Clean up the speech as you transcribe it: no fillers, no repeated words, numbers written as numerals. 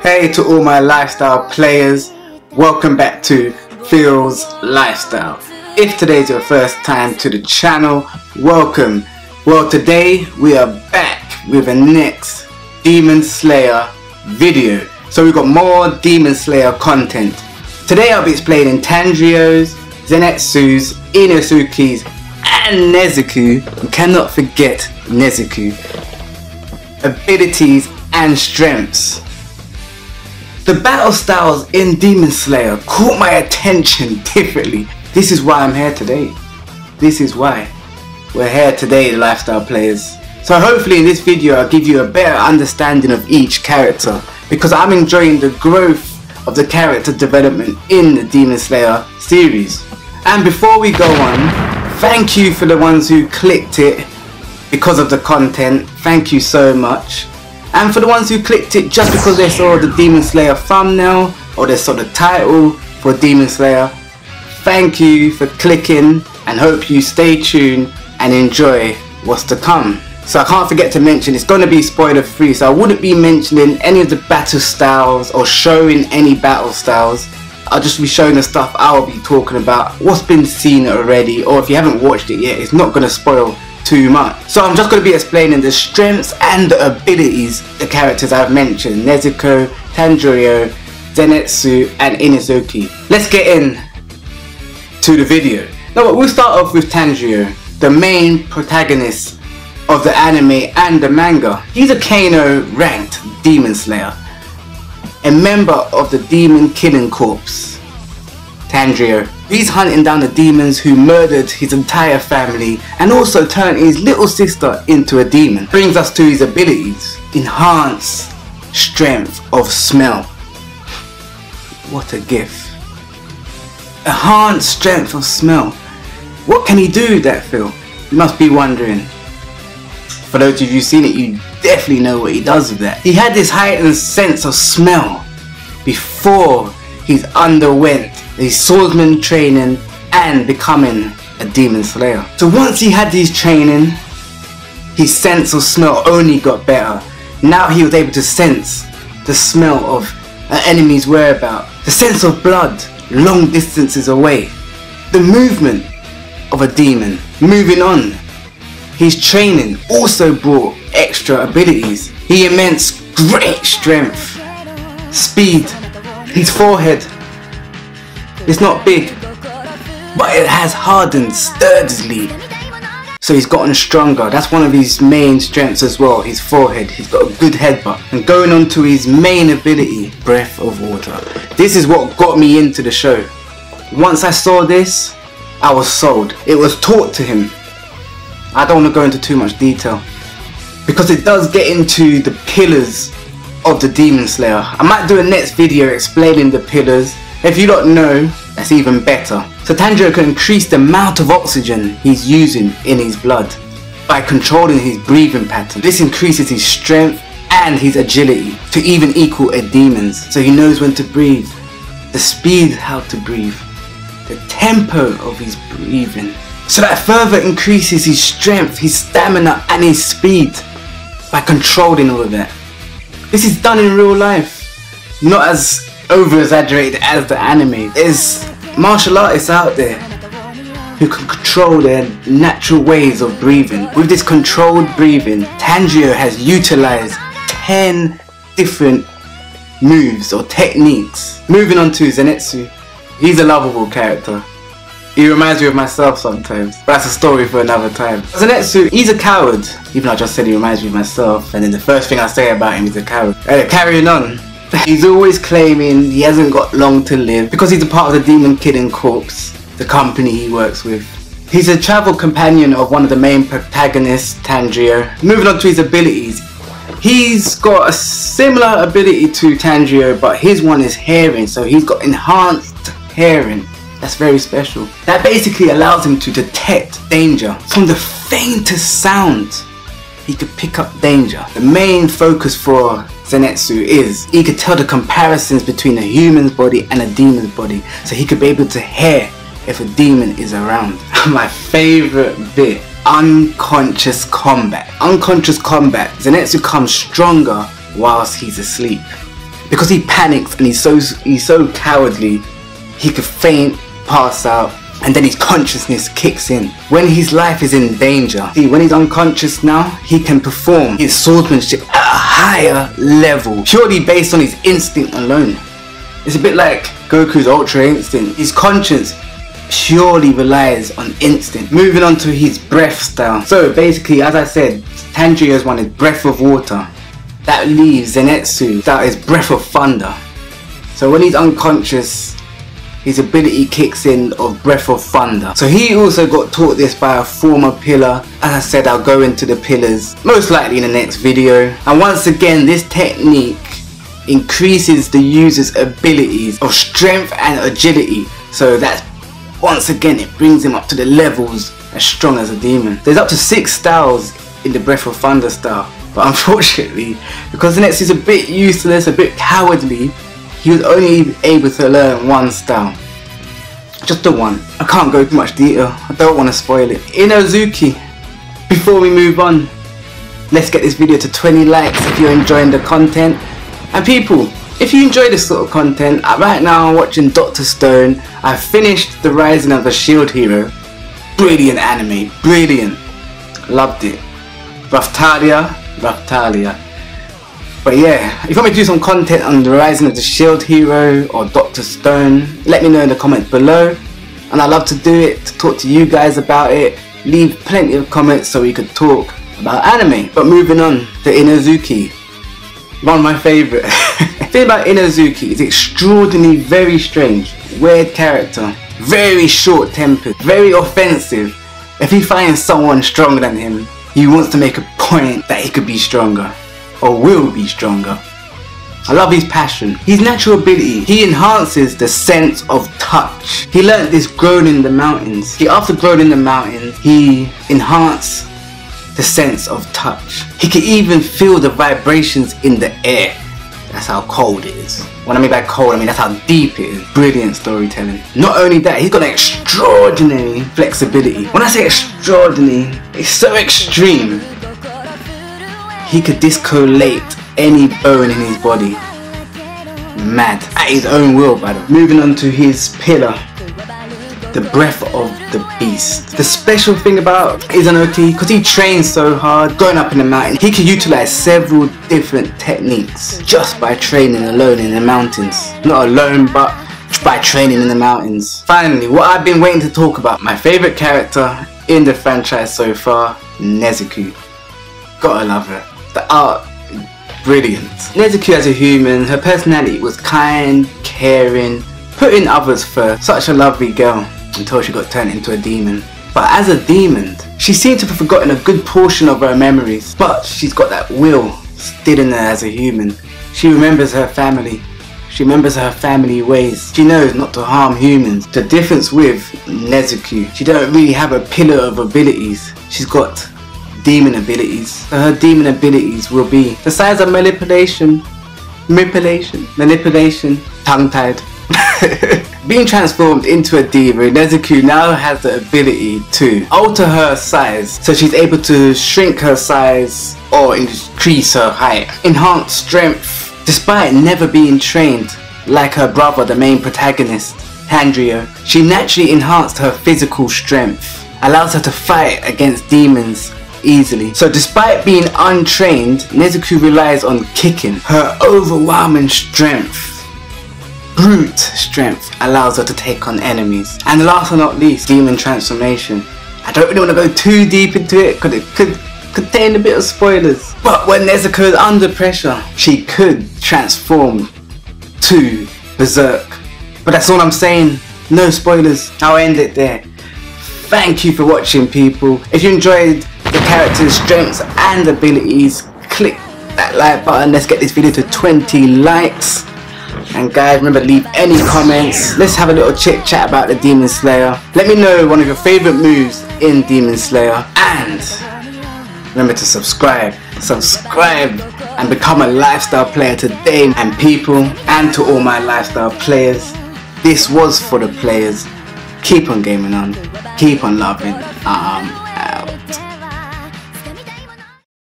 Hey to all my lifestyle players, welcome back to Phillslifestyle. If today's your first time to the channel, welcome. Well, today we are back with a next Demon Slayer video. So we've got more Demon Slayer content. Today I'll be explaining Tanjiro's, Zenitsu's, Inosuke's and Nezzie, we cannot forget Nezzie, abilities and strengths. The battle styles in Demon Slayer caught my attention differently. This is why I'm here today. This is why we're here today, lifestyle players. So hopefully in this video I'll give you a better understanding of each character, because I'm enjoying the growth of the character development in the Demon Slayer series. And before we go on, thank you for the ones who clicked it because of the content. Thank you so much. And for the ones who clicked it just because they saw the Demon Slayer thumbnail or they saw the title for Demon Slayer, thank you for clicking, and hope you stay tuned and enjoy what's to come. So I can't forget to mention it's going to be spoiler free, so I wouldn't be mentioning any of the battle styles or showing any battle styles. I'll just be showing the stuff I'll be talking about, what's been seen already, or if you haven't watched it yet, it's not going to spoil too much. So I'm just going to be explaining the strengths and the abilities the characters I've mentioned: Nezzie, Tanjiro, Zenitsu and Inosuke. Let's get in to the video. Now we'll start off with Tanjiro, the main protagonist of the anime and the manga. He's a Kano ranked Demon Slayer, a member of the Demon Killing Corps. Tendra. He's hunting down the demons who murdered his entire family and also turned his little sister into a demon. Brings us to his abilities. Enhanced strength of smell. What a gift. Enhanced strength of smell. What can he do with that, Phil? You must be wondering. For those of you who've seen it, you definitely know what he does with that. He had this heightened sense of smell before he's underwent his swordsman training and becoming a Demon Slayer. So once he had his training, his sense of smell only got better. Now he was able to sense the smell of an enemy's whereabouts, the sense of blood long distances away, the movement of a demon. Moving on, his training also brought extra abilities. He immense great strength, speed. His forehead, it's not big, but it has hardened sturdily, so he's gotten stronger. That's one of his main strengths as well, his forehead. He's got a good headbutt. And going on to his main ability, breath of water. This is what got me into the show. Once I saw this, I was sold. It was taught to him. I don't want to go into too much detail, because it does get into the pillars of the Demon Slayer. I might do a next video explaining the pillars. If you don't know, that's even better. So Tendra can increase the amount of oxygen he's using in his blood by controlling his breathing pattern. This increases his strength and his agility to even equal a demon's. So he knows when to breathe, the speed how to breathe, the tempo of his breathing. So that further increases his strength, his stamina and his speed by controlling all of that. This is done in real life, not as over exaggerated as the anime. There's martial artists out there who can control their natural ways of breathing. With this controlled breathing, Tanjiro has utilized 10 different moves or techniques. Moving on to Zenitsu, he's a lovable character. He reminds me of myself sometimes, but that's a story for another time. Zenitsu, he's a coward. Even though I just said he reminds me of myself, and then the first thing I say about him is a coward. Carrying on, he's always claiming he hasn't got long to live because he's a part of the Demon Killing Corps, the company he works with. He's a travel companion of one of the main protagonists, Tanjiro. Moving on to his abilities, he's got a similar ability to Tanjiro, but his one is hearing, so he's got enhanced hearing. That's very special. That basically allows him to detect danger. From the faintest sound, he could pick up danger. The main focus for Zenitsu is he could tell the comparisons between a human's body and a demon's body, so he could be able to hear if a demon is around. My favorite bit, unconscious combat. Unconscious combat, Zenitsu comes stronger whilst he's asleep. because he panics and he's so cowardly, he could faint, pass out, and then his consciousness kicks in when his life is in danger. See, when he's unconscious now, he can perform his swordsmanship at a higher level, purely based on his instinct alone. It's a bit like Goku's Ultra Instinct. His conscience purely relies on instinct. Moving on to his breath style. So basically, as I said, Tanjiro's one is breath of water. That leaves Zenitsu, that is breath of thunder. So when he's unconscious, his ability kicks in of breath of thunder. So he also got taught this by a former pillar. As I said, I'll go into the pillars most likely in the next video. And once again, this technique increases the user's abilities of strength and agility. So that's, once again, it brings him up to the levels as strong as a demon. There's up to 6 styles in the breath of thunder style. But unfortunately, because Nezzie is a bit useless, a bit cowardly, he was only able to learn 1 style. Just the one. I can't go into much detail, I don't want to spoil it. Inozuki, before we move on, let's get this video to 20 likes if you're enjoying the content. And people, if you enjoy this sort of content, right now I'm watching Dr. Stone. I finished The Rising of the Shield Hero. Brilliant anime, brilliant. Loved it. Raftalia. But yeah, if you want me to do some content on The Rising of the Shield Hero or Dr. Stone, let me know in the comments below. And I'd love to do it, to talk to you guys about it. Leave plenty of comments so we could talk about anime. But moving on to Inozuki, one of my favourite. The thing about Inozuki is extraordinarily very strange, weird character, very short tempered, very offensive. If he finds someone stronger than him, he wants to make a point that he could be stronger, or will be stronger. I love his passion. His natural ability, he enhances the sense of touch. He learnt this growing in the mountains. After growing in the mountains, he enhanced the sense of touch. He can even feel the vibrations in the air. That's how cold it is. When I mean by cold, I mean that's how deep it is. Brilliant storytelling. Not only that, he's got an extraordinary flexibility. When I say extraordinary, it's so extreme. He could discolate any bone in his body. Mad. At his own will, by the way. Moving on to his pillar, the breath of the beast. The special thing about Izanagi, because he trains so hard, going up in the mountain, he can utilize several different techniques just by training alone in the mountains. Not alone, but by training in the mountains. Finally, what I've been waiting to talk about, my favorite character in the franchise so far, Nezzie. Gotta love her. The art is brilliant. Nezzie as a human, her personality was kind, caring, putting others first. Such a lovely girl until she got turned into a demon. But as a demon, she seemed to have forgotten a good portion of her memories. But she's got that will still in her as a human. She remembers her family. She remembers her family ways. She knows not to harm humans. The difference with Nezzie, she don't really have a pillar of abilities. She's got demon abilities. So her demon abilities will be the size of manipulation, tongue-tied. Being transformed into a diva, Nezzie now has the ability to alter her size, so she's able to shrink her size or increase her height. Enhance strength, despite never being trained like her brother, the main protagonist, Tendra. She naturally enhanced her physical strength, allows her to fight against demons easily. So despite being untrained, Nezzie relies on kicking. Her overwhelming strength, brute strength, allows her to take on enemies. And last but not least, demon transformation. I don't really want to go too deep into it because it could contain a bit of spoilers. But when Nezzie is under pressure, she could transform to Berserk. But that's all I'm saying. No spoilers. I'll end it there. Thank you for watching, people. If you enjoyed the character's strengths and abilities, click that like button. Let's get this video to 20 likes. And guys, remember, leave any comments. Let's have a little chit chat about the Demon Slayer. Let me know one of your favorite moves in Demon Slayer. And remember to subscribe and become a lifestyle player today. And people, and to all my lifestyle players, this was for the players. Keep on gaming on, keep on loving.